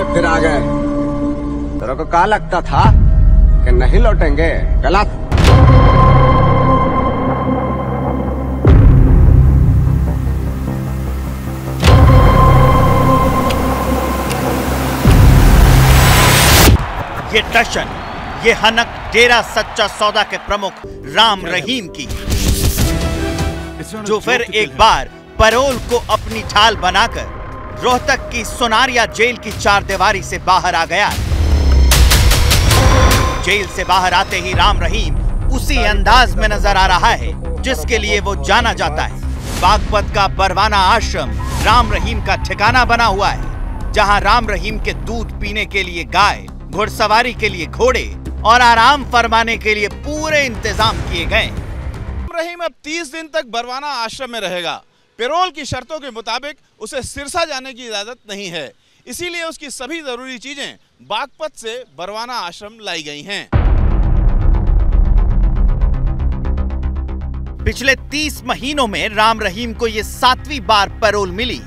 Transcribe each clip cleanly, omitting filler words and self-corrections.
फिर आ गए। तेरे को क्या लगता था कि नहीं लौटेंगे? गलत। ये टशन, ये हनक डेरा सच्चा सौदा के प्रमुख राम रहीम की, जो फिर एक बार पैरोल को अपनी ढाल बनाकर रोहतक की सोनारिया जेल की चारदीवारी से बाहर आ गया। जेल से बाहर आते ही राम रहीम उसी अंदाज में नजर आ रहा है जिसके लिए वो जाना जाता है। बागपत का बरवाना आश्रम राम रहीम का ठिकाना बना हुआ है, जहां राम रहीम के दूध पीने के लिए गाय, घुड़सवारी के लिए घोड़े और आराम फरमाने के लिए पूरे इंतजाम किए गए। राम रहीम अब 30 दिन तक बरवाना आश्रम में रहेगा। पैरोल की शर्तों के मुताबिक उसे सिरसा जाने की इजाजत नहीं है, इसीलिए उसकी सभी जरूरी चीजें बागपत से बरवाना आश्रम लाई गई हैं। पिछले 30 महीनों में राम रहीम को ये 7वीं बार पैरोल मिली।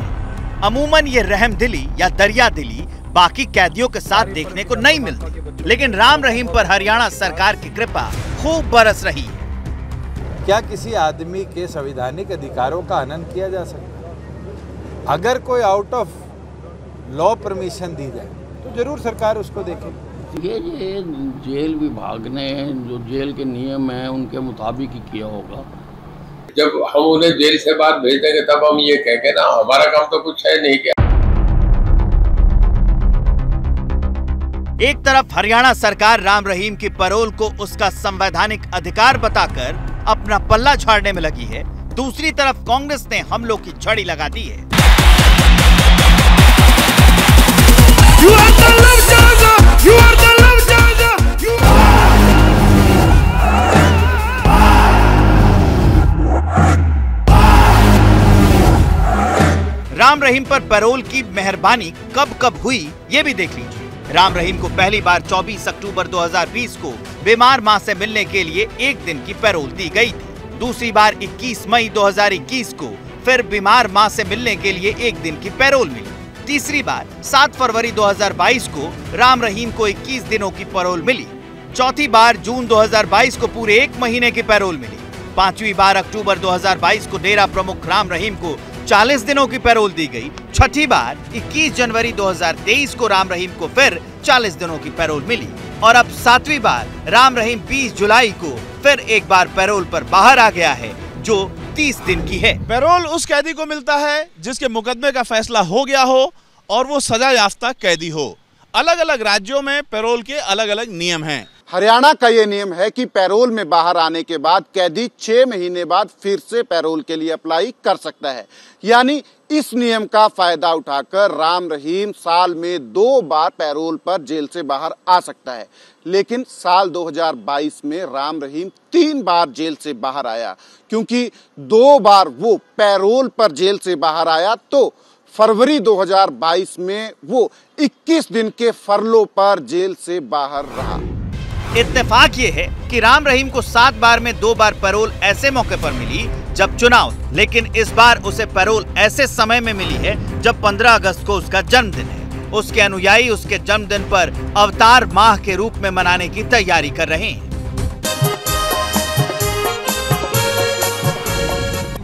अमूमन ये रहमदिली या दरिया दिली बाकी कैदियों के साथ देखने को नहीं मिलती, लेकिन राम रहीम पर हरियाणा सरकार की कृपा खूब बरस रही है। क्या किसी आदमी के संवैधानिक अधिकारों का हनन किया जा सकता है? अगर कोई आउट ऑफ लॉ परमिशन दी जाए तो जरूर सरकार उसको देखे। ये जेल विभाग ने जो जेल के नियम हैं उनके मुताबिक ही किया होगा। जब हम उन्हें जेल से बाहर भेज देंगे तब हम ये कहेंगे ना हमारा काम तो कुछ है नहीं। क्या एक तरफ हरियाणा सरकार राम रहीम की पैरोल को उसका संवैधानिक अधिकार बताकर अपना पल्ला झाड़ने में लगी है, दूसरी तरफ कांग्रेस ने हमलों की झड़ी लगा दी है। राम रहीम पर पैरोल की मेहरबानी कब कब हुई ये भी देख लीजिए। राम रहीम को पहली बार 24 अक्टूबर 2020 को बीमार मां से मिलने के लिए एक दिन की पैरोल दी गई थी। दूसरी बार 21 मई 2021 को फिर बीमार मां से मिलने के लिए एक दिन की पैरोल मिली। तीसरी बार 7 फरवरी 2022 को राम रहीम को 21 दिनों की पैरोल मिली। चौथी बार जून 2022 को पूरे 1 महीने की पैरोल मिली। पांचवी बार अक्टूबर 2022 को डेरा प्रमुख राम रहीम को 40 दिनों की पैरोल दी गई। छठी बार 21 जनवरी 2023 को राम रहीम को फिर 40 दिनों की पैरोल मिली और अब 7वीं बार राम रहीम 20 जुलाई को फिर एक बार पैरोल पर बाहर आ गया है, जो 30 दिन की है। पैरोल उस कैदी को मिलता है जिसके मुकदमे का फैसला हो गया हो और वो सजा याफ्ता कैदी हो। अलग अलग राज्यों में पैरोल के अलग अलग नियम हैं। हरियाणा का ये नियम है कि पैरोल में बाहर आने के बाद कैदी 6 महीने बाद फिर से पैरोल के लिए अप्लाई कर सकता है। यानी इस नियम का फायदा उठाकर राम रहीम साल में 2 बार पैरोल पर जेल से बाहर आ सकता है। लेकिन साल 2022 में राम रहीम 3 बार जेल से बाहर आया। क्योंकि 2 बार वो पैरोल पर जेल से बाहर आया तो फरवरी 2022 में वो 21 दिन के फरलो पर जेल से बाहर रहा। इत्तेफाक ये है कि राम रहीम को 7 बार में 2 बार पैरोल ऐसे मौके पर मिली जब चुनाव, लेकिन इस बार उसे पैरोल ऐसे समय में मिली है जब 15 अगस्त को उसका जन्मदिन है। उसके अनुयायी उसके जन्मदिन पर अवतार माह के रूप में मनाने की तैयारी कर रहे हैं।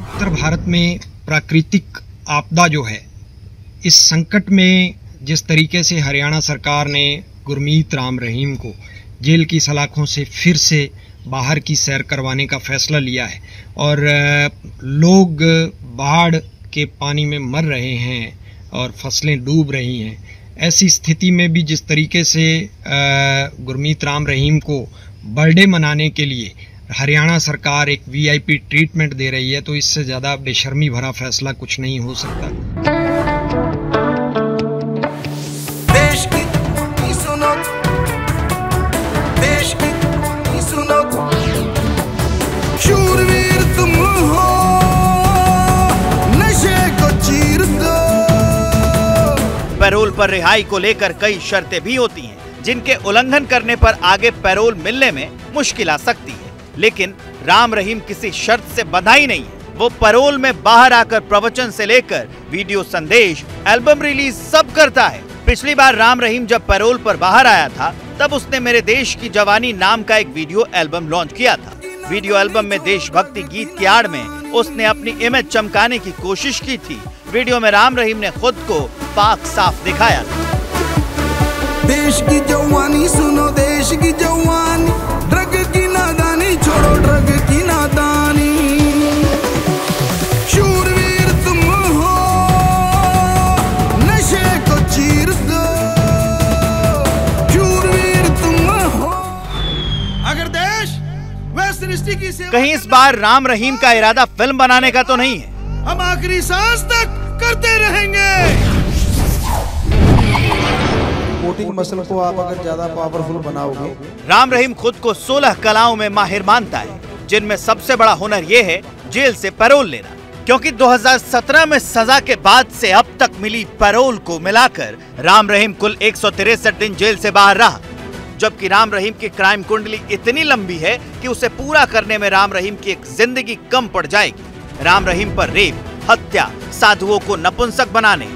उत्तर भारत में प्राकृतिक आपदा जो है, इस संकट में जिस तरीके से हरियाणा सरकार ने गुरमीत राम रहीम को जेल की सलाखों से फिर से बाहर की सैर करवाने का फैसला लिया है और लोग बाढ़ के पानी में मर रहे हैं और फसलें डूब रही हैं, ऐसी स्थिति में भी जिस तरीके से गुरमीत राम रहीम को बर्थडे मनाने के लिए हरियाणा सरकार एक वीआईपी ट्रीटमेंट दे रही है, तो इससे ज़्यादा बेशर्मी भरा फैसला कुछ नहीं हो सकता। शूरवीर तुम हो, नशे को चीर दो। पैरोल पर रिहाई को लेकर कई शर्तें भी होती हैं, जिनके उल्लंघन करने पर आगे पैरोल मिलने में मुश्किल आ सकती है। लेकिन राम रहीम किसी शर्त से बंधा ही नहीं है। वो पैरोल में बाहर आकर प्रवचन से लेकर वीडियो संदेश, एल्बम रिलीज सब करता है। पिछली बार राम रहीम जब पैरोल पर बाहर आया था, तब उसने मेरे देश की जवानी नाम का एक वीडियो एल्बम लॉन्च किया था। वीडियो एल्बम में देशभक्ति गीत की आड़ में उसने अपनी इमेज चमकाने की कोशिश की थी। वीडियो में राम रहीम ने खुद को पाक साफ दिखाया था। देश की जवानी सुनो, देश की जवानी, ड्रग की नादानी छोड़ो, ड्रग की नादानी। शूरवीर तुम हो, नशे को चीर दो। शूरवीर तुम हो। अगर देश व सृष्टि की सेवा, कहीं इस बार राम रहीम का इरादा फिल्म बनाने का तो नहीं है? हम आखिरी सांस तक करते रहेंगे। कोटिंग मसल को आप अगर ज्यादा पावरफुल बनाओगे। राम रहीम खुद को 16 कलाओं में माहिर मानता है, जिनमें सबसे बड़ा हुनर ये है जेल से पैरोल लेना। क्योंकि 2017 में सजा के बाद से अब तक मिली पैरोल को मिलाकर राम रहीम कुल 163 दिन जेल से बाहर रहा। जबकि राम रहीम की क्राइम कुंडली इतनी लंबी है कि उसे पूरा करने में राम रहीम की एक जिंदगी कम पड़ जाएगी। राम रहीम पर रेप, हत्या, साधुओं को नपुंसक बनाने,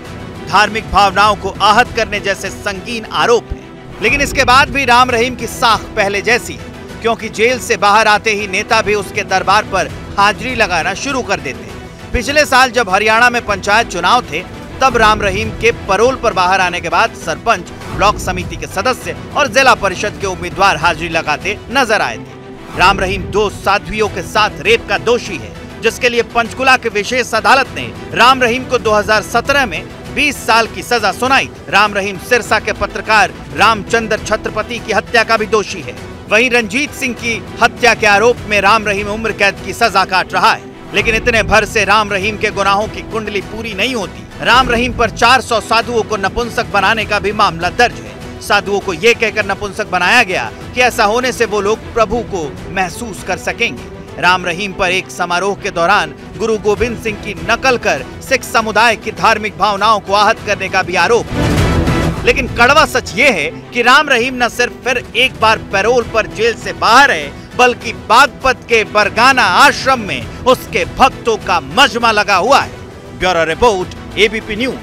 धार्मिक भावनाओं को आहत करने जैसे संगीन आरोप हैं। लेकिन इसके बाद भी राम रहीम की साख पहले जैसी है, क्योंकि जेल से बाहर आते ही नेता भी उसके दरबार पर हाजिरी लगाना शुरू कर देते हैं। पिछले साल जब हरियाणा में पंचायत चुनाव थे, तब राम रहीम के पैरोल पर बाहर आने के बाद सरपंच, ब्लॉक समिति के सदस्य और जिला परिषद के उम्मीदवार हाजिरी लगाते नजर आए थे। राम रहीम 2 साध्वियों के साथ रेप का दोषी है, जिसके लिए पंचकुला की विशेष अदालत ने राम रहीम को 2017 में 20 साल की सजा सुनाई थी। राम रहीम सिरसा के पत्रकार रामचंद्र छत्रपति की हत्या का भी दोषी है। वहीं रंजीत सिंह की हत्या के आरोप में राम रहीम उम्र कैद की सजा काट रहा है। लेकिन इतने भर से राम रहीम के गुनाहों की कुंडली पूरी नहीं होती। राम रहीम पर 400 साधुओं को नपुंसक बनाने का भी मामला दर्ज है। साधुओं को ये कहकर नपुंसक बनाया गया कि ऐसा होने से वो लोग प्रभु को महसूस कर सकेंगे। राम रहीम पर एक समारोह के दौरान गुरु गोविंद सिंह की नकल कर सिख समुदाय की धार्मिक भावनाओं को आहत करने का भी आरोप है। लेकिन कड़वा सच ये है कि राम रहीम न सिर्फ फिर एक बार पैरोल पर जेल से बाहर है, बल्कि बागपत के बरगाना आश्रम में उसके भक्तों का मजमा लगा हुआ है। Bureau report, ABP news.